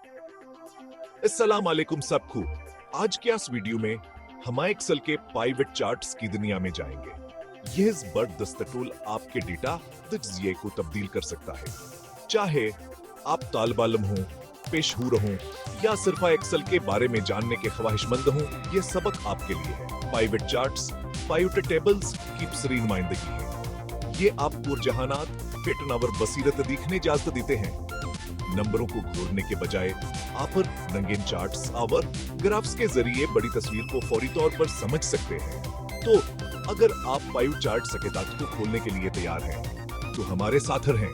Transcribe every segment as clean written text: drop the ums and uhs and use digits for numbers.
अस्सलाम वालेकुम सबको। आज के इस वीडियो में हम एक्सेल के पाइवट चार्ट्स की दुनिया में जाएंगे। यह जबरदस्त टूल आपके डेटा तज्जिए को तब्दील कर सकता है। चाहे आप तालिब इल्म हों, पेशहूर हों या सिर्फ एक्सेल के बारे में जानने के ख्वाहिशमंद हों, यह सबक आपके लिए है। पाइवट चार्ट्स पाइवट टेबल्स की दूसरी नुमाइंदगी है। ये आपको जहानात पैटर्न और बसीरत दिखने इजाजत देते हैं। नंबरों को घूरने के बजाय आप रंगीन चार्ट्स और ग्राफ्स के जरिए बड़ी तस्वीर को फौरी तौर पर समझ सकते हैं। तो अगर आप पाइवट चार्ट सकेतात को खोलने के लिए तैयार हैं, तो हमारे साथ रहें।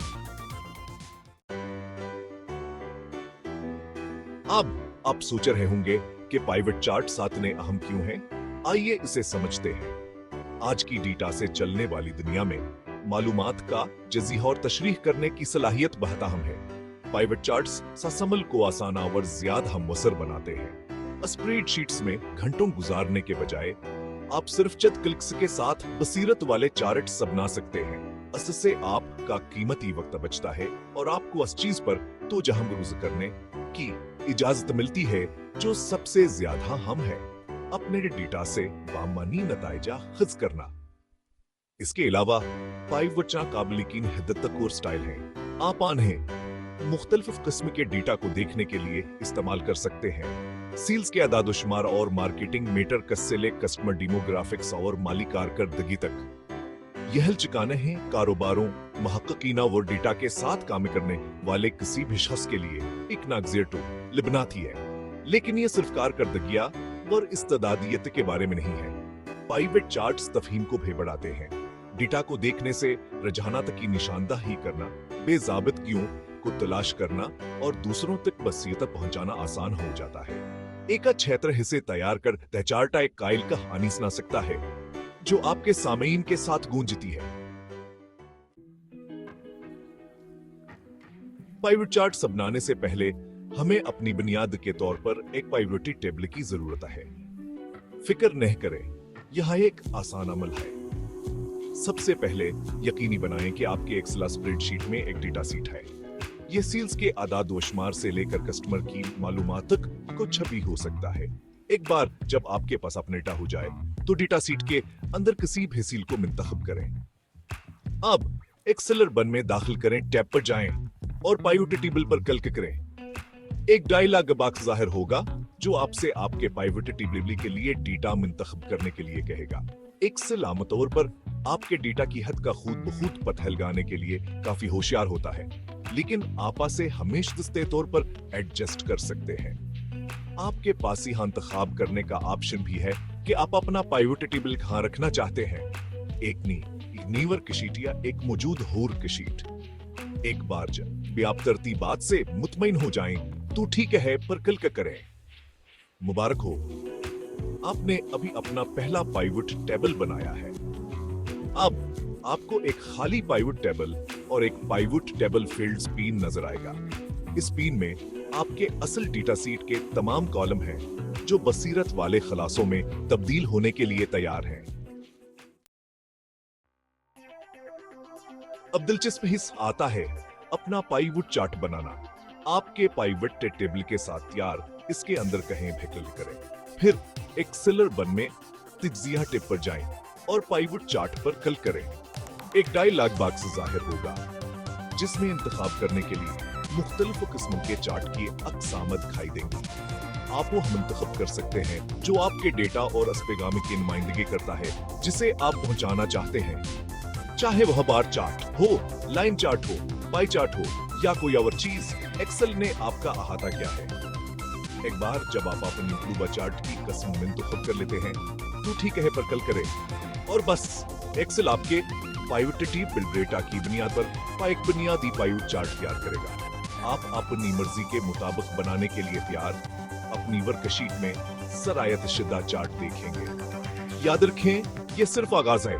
अब आप सोच रहे होंगे कि पाइवट चार्ट सातने अहम क्यों हैं? आइए इसे समझते हैं। आज की डेटा से चलने वाली दुनिया में मालूमात का जज़ीह और तशरीह करने की सलाहियत बहुत अहम है। पाइवट चार्ट्स सासमल को आसान और ज्यादा मुअस्सर बनाते हैं। स्प्रेडशीट्स में घंटों गुजारने के बजाय आप सिर्फ चंद क्लिक्स के साथ बसीरत वाले चार्ट्स बना सकते हैं। इससे आपका कीमती वक्त बचता है और आपको उस चीज पर तवज्जो मरकूज करने की इजाजत मिलती है जो सबसे ज्यादा अहम है, अपने डेटा से बामानी नतीजा हासिल करना। इसके अलावा पाइवट चार्ट काबिल यकीन हिद्दत तक और स्टाइल है। आप इन्हें मुख्तलिफ किस्म के डेटा को देखने के लिए इस्तेमाल कर सकते हैं। सील्स के अदाद शुमार और मार्केटिंग मीटर से ले कस्टमर डेमोग्राफिक्स और माली कारकर्दगी तक यह चिकाने हैं कारोबारों, महक्कीना और डेटा के साथ काम करने वाले किसी भी शख्स के लिए एक नागज़िर टूल लिबनाती है। लेकिन ये सिर्फ कारकर्दगियां और इस्तेदादियत के बारे में नहीं है। पाइवट चार्ट्स तफहीम को भी बढ़ाते हैं। डेटा को देखने से रुझानात की निशानदही करना, बेज़ाबितगियों को तलाश करना और दूसरों तक बसीरत पहुंचाना आसान हो जाता है। एक क्षेत्र हिस्से तैयार कर तहचार्टा एक कायल का हानि सुना सकता है जो आपके सामीन के साथ गूंजती है। पाइवट चार्ट बनाने से पहले हमें अपनी बुनियाद के तौर पर एक पाइवटी टेबल की जरूरत है। फिक्र नहीं करें, यह एक आसान अमल है। सबसे पहले यकीनी बनाएं कि आपके एक्सेल स्प्रेडशीट में एक डेटा सीट है। ये सील्स के आदाद व शुमार से लेकर कस्टमर की मालूमात तक कुछ भी हो सकता है। एक बार जब आपके पास अपना डेटा हो जाए तो डेटा सीट के अंदर किसी भी सील को मुंतखब करें। अब एक्सेल बन में दाखिल करें, टैब पर जाएं और पाइवट टेबल पर क्लिक करें। एक डायलॉग बॉक्स जाहिर होगा जो आपसे आपके पाइवट टेबल के लिए डेटा मुंतखब करने के लिए कहेगा। एक्सेल आमतौर पर आपके डेटा की हद का खुद बखुद पता लगाने के लिए काफी होशियार होता है, लेकिन आप इसे हमेशा दस्ते तौर पर एडजस्ट कर सकते हैं। आपके पास यहाँ इंतखाब करने का ऑप्शन भी है कि आप अपना पाइवट टेबल कहाँ रखना चाहते हैं, एक नीवर कशीट या एक मौजूद होर कशीट। एक बार जब आप तरतीबात से मुतमईन हो जाएं तो ठीक है पर क्लिक करें। मुबारक हो, आपने अभी अपना पहला पाइवट टेबल बनाया है। अब आपको एक खाली पाइवट टेबल और एक पाइवट टेबल फील्ड्स पिन नजर आएगा। इस पिन में आपके असल डेटा सीट के तमाम कॉलम हैं जो बसीरत वाले खलासों में तब्दील होने के लिए तैयार हैं। अब दिलचस्प हिस्सा आता है अपना पाइवट चार्ट बनाना। आपके पाइवट टेबल के साथ तैयार इसके अंदर कहीं भी क्लिक करें, फिर एक्सेल बन में तज्जिया टिप पर जाएं और पाइवट चार्ट पर क्लिक करें। एक डायलॉग बॉक्स जाहिर होगा जिसमें इंतखाब करने के लिए मुख्तलिफ किस्म के चार्ट की अक़साम दिखाई देंगी। आप वो मुंतखब कर सकते हैं जो आपके डेटा और अस्पेगाम की नुमाइंदगी करता है जिसे आप पहुंचाना चाहते हैं, चाहे वह बार चार्ट हो, लाइन चार्ट हो, पाई चार्ट हो या कोई और चीज। एक्सेल ने आपका अहाता किया है। एक बार जब आप अपनी मतलूबा चार्ट की किस्म मुंतखब कर लेते हैं तो ठीक है पर क्लिक करें और बस एक्सेल आपके पाइवट टेबल डेटा की बुनियाद पर एक बुनियादी पाइवट चार्ट तैयार करेगा। आप अपनी मर्जी के मुताबिक बनाने के लिए तैयार अपनी वर्कशीट में सरायत शुदा चार्ट देखेंगे। याद रखें, यह सिर्फ आगाज है।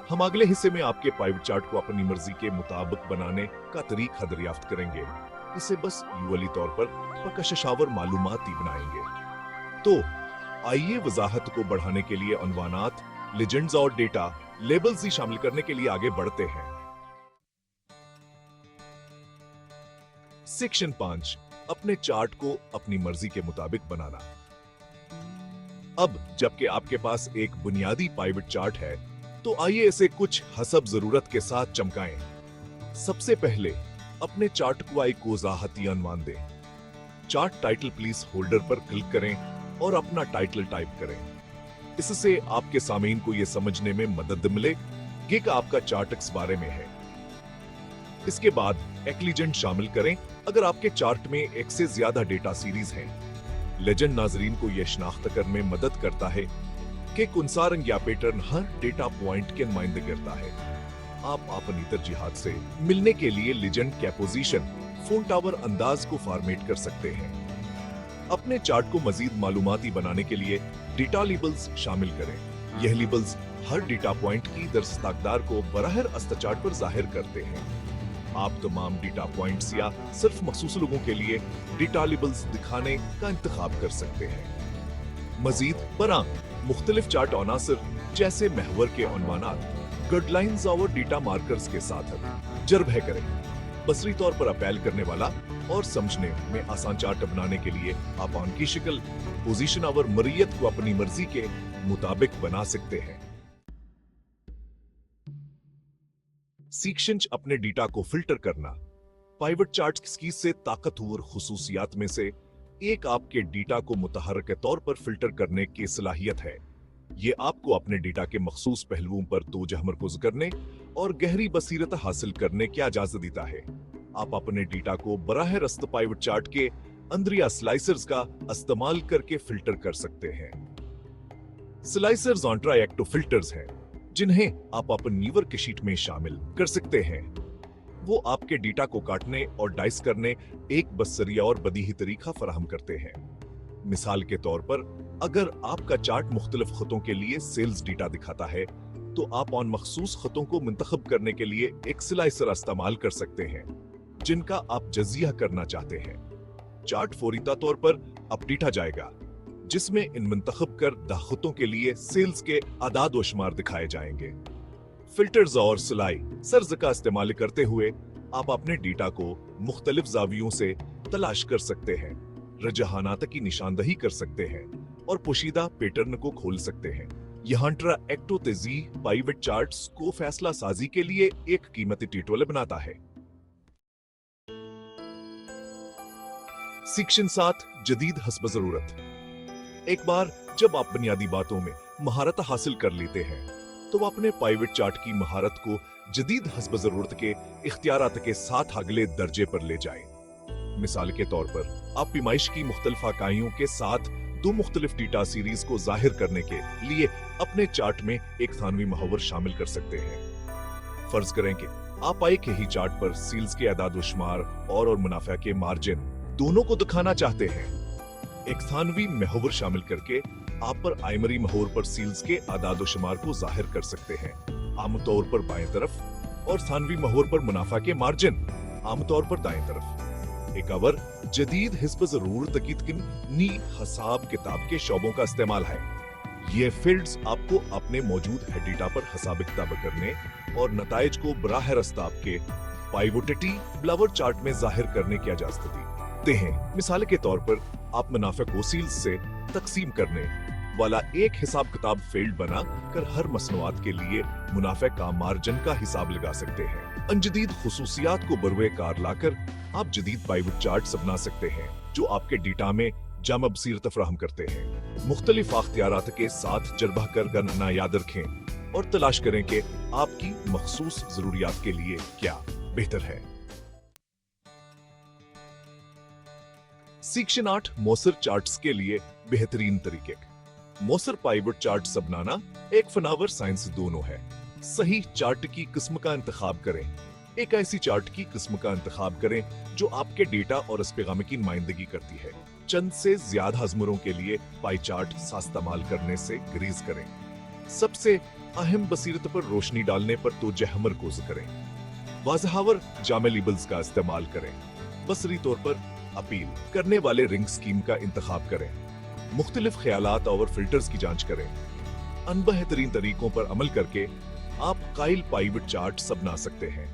हम अगले हिस्से में आपके पाइवट चार्ट को अपनी मर्जी के मुताबिक बनाने का तरीका दरियाफ्त करेंगे। इसे बस यूली तौर पर कशिशावर मालूमाती बनाएंगे। तो आइए वजाहत को बढ़ाने के लिए अनवानात, लेजेंड्स और डेटा लेबल्स ही शामिल करने के लिए आगे बढ़ते हैं। सेक्शन 5 अपने चार्ट को अपनी मर्जी के मुताबिक बनाना। अब जबकि आपके पास एक बुनियादी पाइवट चार्ट है, तो आइए इसे कुछ हसब जरूरत के साथ चमकाएं। सबसे पहले अपने चार्ट को वजाहती अनवान दें। चार्ट टाइटल प्लीज होल्डर पर क्लिक करें और अपना टाइटल टाइप करें। इससे आपके सामीन को यह समझने में मदद मिलेगी कि आपका चार्ट किस बारे में है। इसके बाद एक लीजेंड शामिल करें अगर आपके चार्ट में एक से ज्यादा डेटा सीरीज हैं। लेजेंड नाजरीन को यह शनाख्त करने में मदद करता है कि कौन सा रंग या पैटर्न हर डेटा पॉइंट के नुमाइंदे करता है। आप अपनी तरजीहात से मिलने के लिए लेजेंड के पोजीशन, फोन टावर अंदाज को फॉर्मेट कर सकते हैं। अपने चार्ट को मजीद मालूमाती बनाने के लिए डेटा लेबल्स शामिल करें। यह लेबल्स हर डेटा पॉइंट की दरस्ताकदार को बराह रास्त चार्ट पर जाहिर करते हैं। आप तमाम डेटा पॉइंट्स या सिर्फ मखसूस लोगों के लिए डेटा लेबल्स दिखाने का इंतखाब कर सकते हैं। मजीद बरां मुख्तलिफ चार्ट अनासर जैसे महवर के उन्वानात, गाइडलाइंस और डेटा मार्कर्स के साथ जर्ब करें। बसरी तौर पर अपील करने वाला और समझने में आसान चार्ट बनाने के लिए आप उनकी शक्ल, पोजीशन और मरियत को अपनी मर्जी के मुताबिक बना सकते हैं। सीक्शंस अपने डेटा को फिल्टर करना। पाइवट चार्ट की से ताकतवर खुसूसियात में से एक आपके डेटा को मुतहर्रिक तौर पर फिल्टर करने की सलाहियत है। ये आपको अपने डेटा के मखसूस पहलुओं पर तवज्जो मरकूज करने और गहरी बसीरत हासिल करने की इजाजत देता है। आप अपने डेटा को बराह रास्त पाइवट चार्ट के अंदरिया स्लाइसर्स का इस्तेमाल करके फिल्टर कर सकते हैं। स्लाइसर्स इंटरैक्टिव फिल्टर्स हैं जिन्हें आप अपनी वर्क शीट में शामिल कर सकते हैं। वो आपके डेटा को काटने और डाइस करने एक बसरिया और बदीही तरीका फराहम करते हैं। मिसाल के तौर पर, अगर आपका चार्ट मुख्तलिफ खतों के लिए सेल्स डेटा दिखाता है, तो आप उन मखसूस खतों को मुंतखब करने के लिए एक स्लाइसर इस्तेमाल कर सकते हैं जिनका आप जजिया करना चाहते हैं। चार्ट फौरीता तौर पर अपडेट आ जाएगा, जिसमें इन मुंतखब कर दाखतों के लिए सेल्स के आदाद व शुमार दिखाए जाएंगे। फिल्टर्स और सिलाई सर्ज का इस्तेमाल करते हुए आप अपने डेटा को मुख्तलिफ जावियों से तलाश कर सकते हैं, रुझानात की निशानदही कर सकते हैं और पोशीदा पैटर्न को खोल सकते हैं। यह इंटरैक्टिव तेजी पाइवट चार्ट्स को फैसला साजी के लिए एक कीमती ट्यूटोरियल बनाता है। सेक्शन 7 जदीद हस्ब जरूरत। एक बार जब आप बुनियादी बातों में महारत हासिल कर लेते हैं, तो अपने पाइवट चार्ट की महारत को जदीद हस्ब जरूरत के इख्तियारात के साथ अगले दर्जे पर ले जाएं। मिसाल के तौर पर, आप पैमाइश की मुख्तलिफ इकाइयों के साथ दो मुख्तलिफ डेटा सीरीज को जाहिर करने के लिए अपने चार्ट में एक थानवी महवर शामिल कर सकते हैं। फर्ज करें कि आप एक ही चार्ट पर सेल्स के आदाद व शुमार और मुनाफा के मार्जिन दोनों को दिखाना चाहते हैं। एक थानवी महवर शामिल करके आप पर आइमरी महवर पर सेल्स के आदाद व शुमार को जाहिर कर सकते हैं, आमतौर पर बाएं तरफ, और थानवी महवर पर मुनाफा के मार्जिन आमतौर पर दाएं तरफ। एक और जदीद हिस्ब जरूरत की नी हिसाब किताब के शोबों का इस्तेमाल है। ये फील्ड्स आपको अपने मौजूद डेटा पर हिसाब किताब करने और नताइज को बराह रास्त आपके पाइवोटिटी ब्लावर चार्ट में जाहिर करने की इजाजत देते हैं। मिसाल के तौर पर, आप मुनाफे को सेल्स से तकसीम करने वाला एक हिसाब किताब फील्ड बना कर हर मसनूआत के लिए मुनाफे का मार्जिन का हिसाब लगा सकते हैं। इन जदीद खुसूसियात को बरवे कार लाकर आप जदीद पाइवट चार्ट बना सकते हैं जो आपके डेटा में जामा बसीरत फराहम करते हैं। मुख्तलिफ अख्तियारात के साथ जरबा कर गणना याद रखें और तलाश करें कि आपकी मखसूस जरूरियात के लिए क्या बेहतर है। सेक्शन 8 मौसर चार्ट्स के लिए बेहतरीन तरीके। मौसर पाइवट चार्ट बनाना एक फनावर साइंस दोनों है। सही चार्ट की किस्म का इंतखाब करें। एक ऐसी चार्ट की किस्म का इंतखाब करें जो आपके डेटा और इस्तेमाल की नुमाइंदगी करती है। चंद से ज्यादा अजमरों के लिए पाई चार्ट इस्तेमाल करने से गुरेज करें। सबसे अहम बसीरत पर रोशनी डालने पर तवज्जो मरकूज करें। वाज़हावर जामे लेबल्स का इस्तेमाल करें। बसरी तौर पर अपील करने वाले रिंग स्कीम का इंतखाब करें। मुख्तलिफ ख्यालात और फिल्टर्स की जांच करें। अन बेहतरीन तरीकों पर अमल करके आप कायल पाइवट चार्ट बना सकते हैं।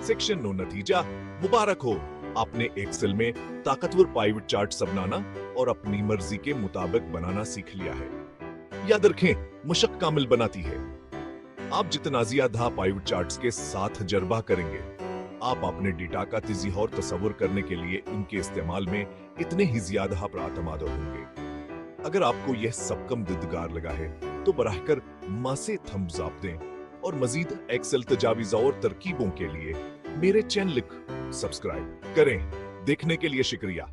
सेक्शन 9 नतीजा मुबारक हो, आपने एक्सेल में ताकतवर पाइवट चार्ट्स अपनाना और अपनी मर्जी के मुताबिक बनाना सीख लिया है। याद रखें, मशक कामिल बनाती है। आप जितना ज्यादा पाइवट चार्ट्स के साथ तजर्बा करेंगे, आप अपने डेटा का तेजी और तस्वुर करने के लिए इनके इस्तेमाल में इतने ही ज्यादा प्रातमाद होंगे। अगर आपको यह सब कम दिदगार लगा है तो बराह कर मां से थम्स अप दें और मजीद एक्सेल तजावीज़ और तरकीबों के लिए मेरे चैनल को सब्सक्राइब करें। देखने के लिए शुक्रिया।